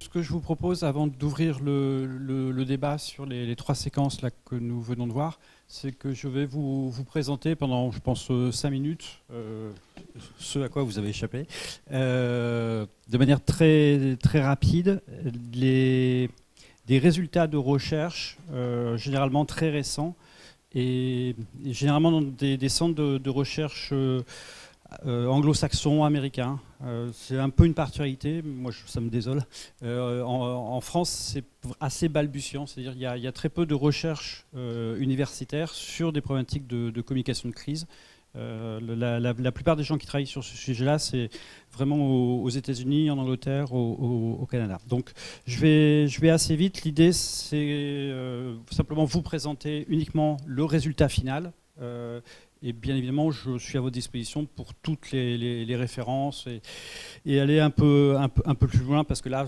Ce que je vous propose, avant d'ouvrir le débat sur les trois séquences là, que nous venons de voir, c'est que je vais vous présenter pendant, je pense, 5 minutes, ce à quoi vous avez échappé, de manière très, très rapide, des résultats de recherche, généralement très récents, et généralement dans des centres de recherche anglo-saxons, américains. C'est un peu une particularité, moi ça me désole. En France, c'est assez balbutiant, c'est-à-dire il y a très peu de recherches universitaires sur des problématiques de communication de crise. La plupart des gens qui travaillent sur ce sujet-là, c'est vraiment aux États-Unis, en Angleterre, au Canada. Donc je vais assez vite. L'idée, c'est simplement vous présenter uniquement le résultat final. Et bien évidemment, je suis à votre disposition pour toutes les références et aller un peu plus loin, parce que là,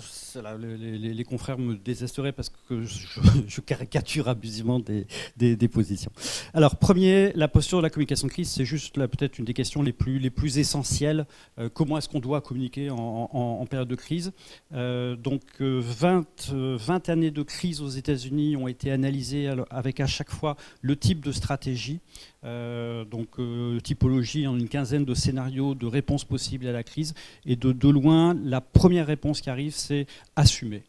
les confrères me désesteraient parce que je caricature abusivement des positions. Alors, premier, la posture de la communication de crise, c'est juste peut-être une des questions les plus essentielles. Comment est-ce qu'on doit communiquer en période de crise? Donc, 20 années de crise aux États-Unis ont été analysées avec à chaque fois le type de stratégie. Typologie en une quinzaine de scénarios de réponses possibles à la crise. Et de loin, la première réponse qui arrive, c'est assumez,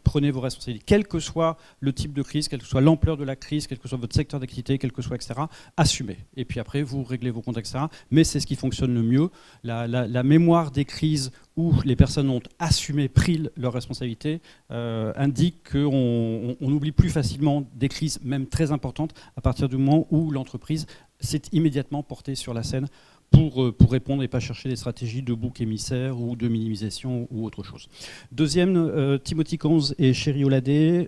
prenez vos responsabilités. Quel que soit le type de crise, quelle que soit l'ampleur de la crise, quel que soit votre secteur d'activité, quel que soit, etc., assumez. Et puis après, vous réglez vos comptes, etc. Mais c'est ce qui fonctionne le mieux. La mémoire des crises où les personnes ont assumé, pris leurs responsabilités, indique qu'on oublie plus facilement des crises, même très importantes, à partir du moment où l'entreprise s'est immédiatement portée sur la scène pour répondre et pas chercher des stratégies de bouc émissaire ou de minimisation ou autre chose. Deuxième, Timothy Conz et Sherry Oladé.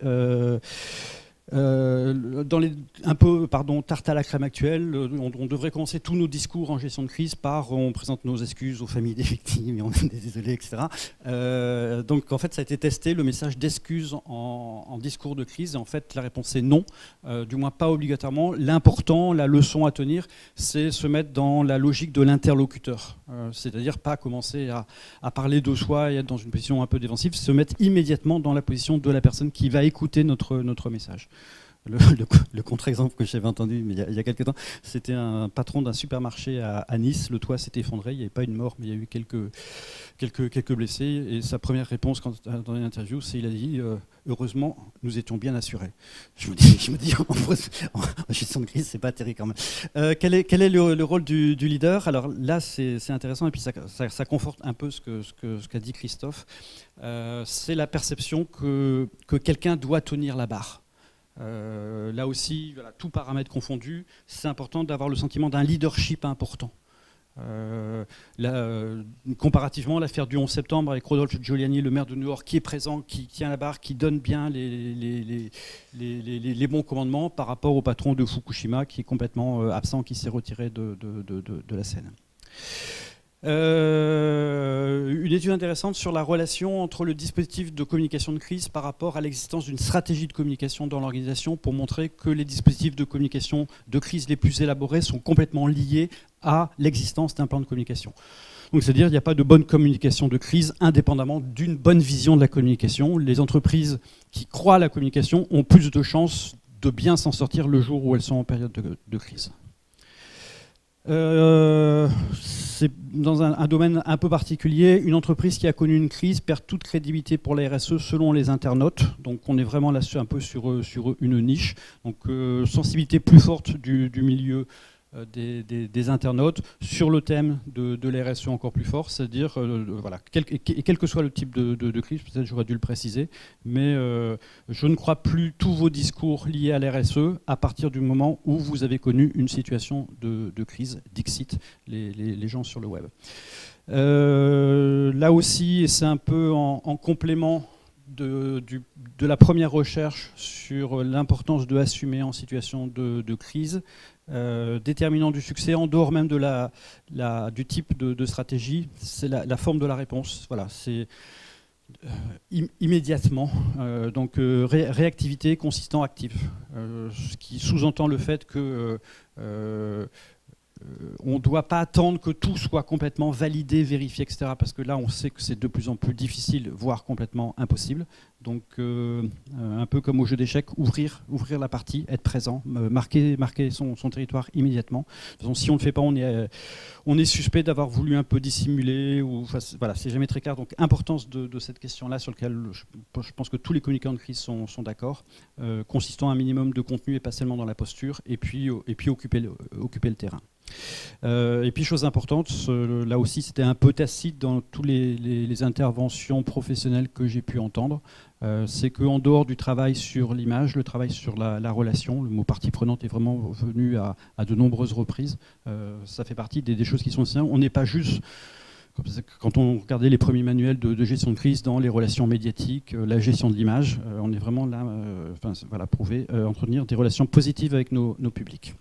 Tarte à la crème actuelle, on devrait commencer tous nos discours en gestion de crise par on présente nos excuses aux familles des victimes et on est désolé, etc. Donc en fait ça a été testé, le message d'excuses en discours de crise, et en fait la réponse est non, du moins pas obligatoirement. L'important, la leçon à tenir, c'est se mettre dans la logique de l'interlocuteur, c'est-à-dire pas commencer à parler de soi et être dans une position un peu défensive, se mettre immédiatement dans la position de la personne qui va écouter notre message. Le contre-exemple que j'avais entendu mais il y a quelques temps, c'était un patron d'un supermarché à Nice. Le toit s'est effondré, il n'y avait pas une mort, mais il y a eu quelques blessés. Et sa première réponse dans une interview, c'est il a dit heureusement, nous étions bien assurés. Je me dis en gestion de crise, c'est pas terrible quand même. Quel est le rôle du leader? Alors là, c'est intéressant, et puis ça conforte un peu ce qu'a dit Christophe. C'est la perception que quelqu'un doit tenir la barre. Là aussi, voilà, tout paramètre confondu, c'est important d'avoir le sentiment d'un leadership important. Comparativement, l'affaire du 11 septembre avec Rodolphe Giuliani, le maire de New York, qui est présent, qui tient la barre, qui donne bien les bons commandements par rapport au patron de Fukushima, qui est complètement absent, qui s'est retiré de la scène. Une étude intéressante sur la relation entre le dispositif de communication de crise par rapport à l'existence d'une stratégie de communication dans l'organisation, pour montrer que les dispositifs de communication de crise les plus élaborés sont complètement liés à l'existence d'un plan de communication. Donc c'est-à-dire qu'il n'y a pas de bonne communication de crise indépendamment d'une bonne vision de la communication. Les entreprises qui croient à la communication ont plus de chances de bien s'en sortir le jour où elles sont en période de crise. C'est dans un domaine un peu particulier. Une entreprise qui a connu une crise perd toute crédibilité pour la RSE selon les internautes. Donc on est vraiment là un peu sur une niche. Donc sensibilité plus forte du milieu des internautes sur le thème de la RSE encore plus fort, c'est-à-dire voilà, quel que soit le type de crise, peut-être j'aurais dû le préciser, mais je ne crois plus tous vos discours liés à la RSE à partir du moment où vous avez connu une situation de crise, dixit les gens sur le web. Là aussi, et c'est un peu en complément de la première recherche sur l'importance de assumer en situation de crise, déterminant du succès, en dehors même du type de stratégie, c'est la forme de la réponse. Voilà, c'est immédiatement, réactivité consistant actif, ce qui sous-entend le fait que on ne doit pas attendre que tout soit complètement validé, vérifié, etc. Parce que là, on sait que c'est de plus en plus difficile, voire complètement impossible. Donc, un peu comme au jeu d'échecs, ouvrir la partie, être présent, marquer son territoire immédiatement. De toute façon, si on ne le fait pas, on est suspect d'avoir voulu un peu dissimuler. Voilà, c'est jamais très clair. Donc, importance de cette question-là, sur laquelle je pense que tous les communicants de crise sont d'accord, consistant à un minimum de contenu et pas seulement dans la posture, et puis occuper le terrain. Et puis chose importante, là aussi c'était un peu tacite dans toutes les interventions professionnelles que j'ai pu entendre, c'est qu'en dehors du travail sur l'image, le travail sur la relation, le mot partie prenante est vraiment venu à de nombreuses reprises, ça fait partie des choses qui sont essentielles. On n'est pas juste, quand on regardait les premiers manuels de gestion de crise dans les relations médiatiques, la gestion de l'image, on est vraiment là, voilà, prouvé, entretenir des relations positives avec nos publics.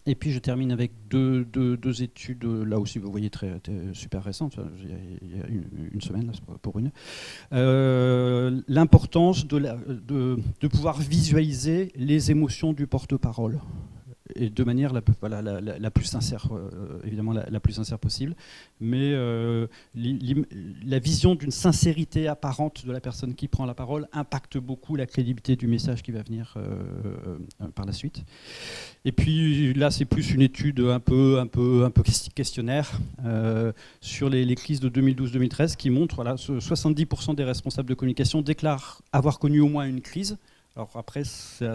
Et puis je termine avec deux études, là aussi vous voyez super récentes, il y a une semaine, là, pour une. L'importance de pouvoir visualiser les émotions du porte-parole. Et de manière la plus sincère, évidemment la plus sincère possible, mais la vision d'une sincérité apparente de la personne qui prend la parole impacte beaucoup la crédibilité du message qui va venir par la suite. Et puis là, c'est plus une étude un peu questionnaire sur les crises de 2012-2013 qui montre, voilà, 70% des responsables de communication déclarent avoir connu au moins une crise. Alors après, c'est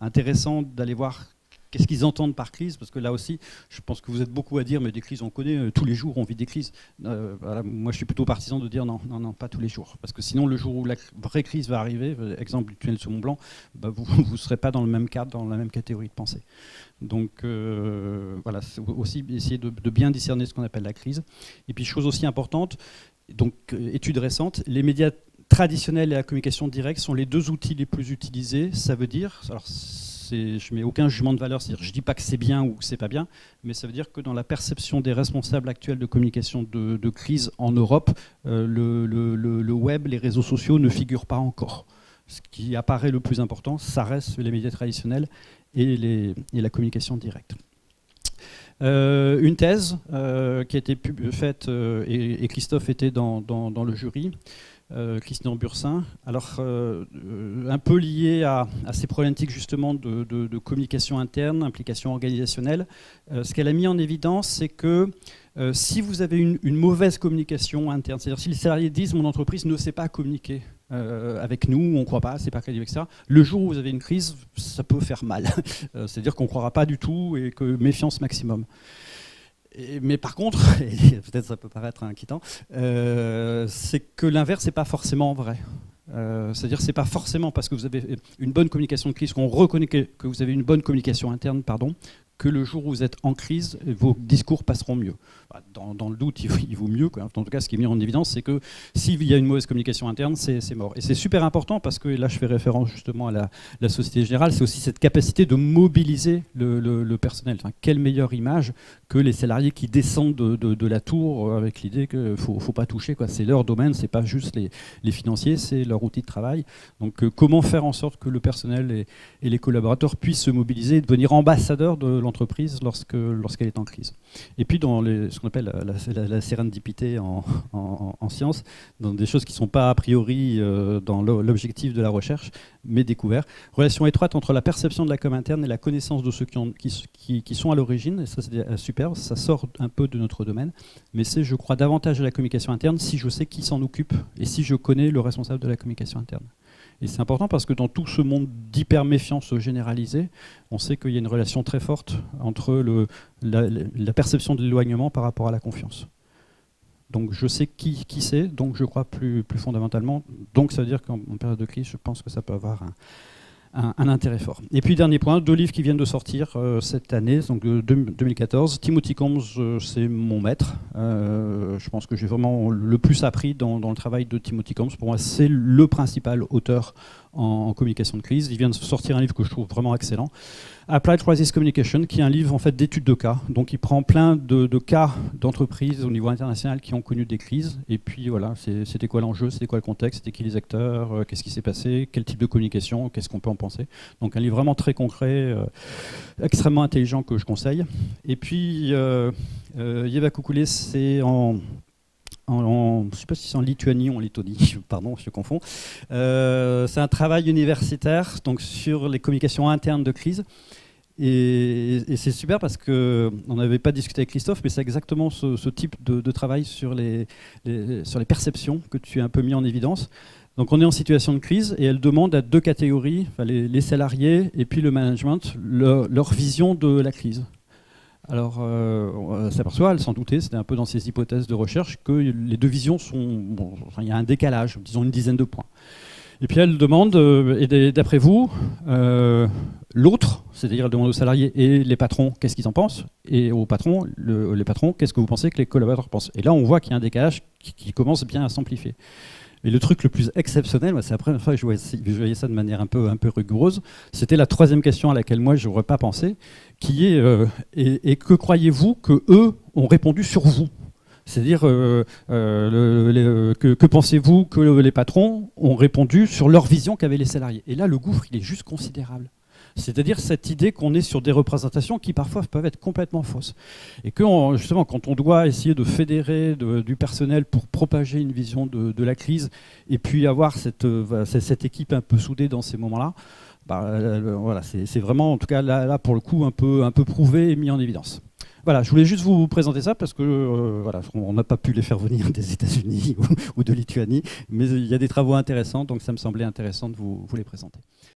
intéressant d'aller voir qu'est-ce qu'ils entendent par crise, parce que là aussi, je pense que vous êtes beaucoup à dire, mais des crises on connaît, tous les jours on vit des crises. Voilà, moi je suis plutôt partisan de dire non, pas tous les jours. Parce que sinon le jour où la vraie crise va arriver, exemple du tunnel sous Mont Blanc, bah, vous ne serez pas dans le même cadre, dans la même catégorie de pensée. Donc voilà, c'est aussi essayer de bien discerner ce qu'on appelle la crise. Et puis chose aussi importante, donc étude récente, les médias traditionnels et la communication directe sont les deux outils les plus utilisés. Ça veut dire, alors je mets aucun jugement de valeur, c'est-à-dire je dis pas que c'est bien ou que c'est pas bien, mais ça veut dire que dans la perception des responsables actuels de communication de crise en Europe, le web, les réseaux sociaux ne figurent pas encore. Ce qui apparaît le plus important, ça reste les médias traditionnels et la communication directe. Une thèse qui a été faite, et Christophe était dans le jury, Christian Bursin, alors un peu lié à ces problématiques justement de communication interne, implication organisationnelle. Ce qu'elle a mis en évidence, c'est que si vous avez une mauvaise communication interne, c'est-à-dire si les salariés disent mon entreprise ne sait pas communiquer avec nous, on ne croit pas, c'est pas crédible, etc. Le jour où vous avez une crise, ça peut faire mal. C'est-à-dire qu'on ne croira pas du tout et que méfiance maximum. Mais par contre, et peut-être ça peut paraître inquiétant, c'est que l'inverse n'est pas forcément vrai. C'est-à-dire c'est pas forcément parce que vous avez une bonne communication de crise qu'on reconnaît que vous avez une bonne communication interne, pardon, que le jour où vous êtes en crise, vos discours passeront mieux. Dans le doute, il vaut mieux. En tout cas, ce qui est mis en évidence, c'est que s'il y a une mauvaise communication interne, c'est mort. Et c'est super important parce que là, je fais référence justement à la Société Générale, c'est aussi cette capacité de mobiliser le personnel. Enfin, quelle meilleure image que les salariés qui descendent de la tour avec l'idée qu'il ne faut pas toucher. C'est leur domaine, c'est pas juste les financiers, c'est leur outil de travail. Donc comment faire en sorte que le personnel et les collaborateurs puissent se mobiliser et devenir ambassadeurs de l'entreprise lorsqu'elle est en crise. Et puis dans ce qu'on appelle la sérendipité en sciences, dans des choses qui ne sont pas a priori dans l'objectif de la recherche, mais découvertes. Relation étroite entre la perception de la com interne et la connaissance de ceux qui sont à l'origine, et ça c'est super, ça sort un peu de notre domaine, mais c'est, je crois, davantage à la communication interne si je sais qui s'en occupe et si je connais le responsable de la communication interne. Et c'est important parce que dans tout ce monde d'hyper-méfiance généralisée, on sait qu'il y a une relation très forte entre la perception de l'éloignement par rapport à la confiance. Donc je sais qui c'est, donc je crois plus fondamentalement. Donc ça veut dire qu'en période de crise, je pense que ça peut avoir un intérêt fort. Et puis dernier point, 2 livres qui viennent de sortir cette année, donc 2014. Timothy Combs, c'est mon maître. Je pense que j'ai vraiment le plus appris dans le travail de Timothy Combs. Pour moi, c'est le principal auteur en communication de crise. Il vient de sortir un livre que je trouve vraiment excellent, Applied Crisis Communication, qui est un livre en fait d'études de cas. Donc il prend plein de cas d'entreprises au niveau international qui ont connu des crises. Et puis voilà, c'était quoi l'enjeu, c'était quoi le contexte, c'était qui les acteurs, qu'est-ce qui s'est passé, quel type de communication, qu'est-ce qu'on peut en penser. Donc un livre vraiment très concret, extrêmement intelligent que je conseille. Et puis Yeva Koukoulé, c'est je ne sais pas si c'est en Lituanie ou en Lettonie, pardon, je confonds. C'est un travail universitaire donc sur les communications internes de crise. Et c'est super parce qu'on n'avait pas discuté avec Christophe, mais c'est exactement ce type de travail sur les perceptions que tu as un peu mis en évidence. Donc on est en situation de crise et elle demande à deux catégories, enfin les salariés et puis le management, leur vision de la crise. Alors, on s'aperçoit, elle s'en doutait, c'était un peu dans ses hypothèses de recherche, que les deux visions sont... Bon, enfin, il y a un décalage, disons une dizaine de points. Et puis elle demande, et d'après vous, l'autre, c'est-à-dire elle demande aux salariés et les patrons, qu'est-ce qu'ils en pensent, et aux patrons, les patrons, qu'est-ce que vous pensez que les collaborateurs pensent. Et là, on voit qu'il y a un décalage qui commence bien à s'amplifier. Et le truc le plus exceptionnel, c'est la première fois que je voyais ça de manière un peu rigoureuse, c'était la troisième question à laquelle moi je n'aurais pas pensé, qui est et que croyez-vous que eux ont répondu sur vous? C'est-à-dire que pensez-vous que les patrons ont répondu sur leur vision qu'avaient les salariés? Et là, le gouffre, il est juste considérable. C'est-à-dire cette idée qu'on est sur des représentations qui parfois peuvent être complètement fausses. Et que justement, quand on doit essayer de fédérer du personnel pour propager une vision de la crise et puis avoir cette équipe un peu soudée dans ces moments-là, voilà, c'est vraiment, en tout cas là pour le coup, un peu prouvé et mis en évidence. Voilà, je voulais juste vous présenter ça parce que voilà, on n'a pas pu les faire venir des États-Unis ou de Lituanie, mais il y a des travaux intéressants, donc ça me semblait intéressant de vous les présenter.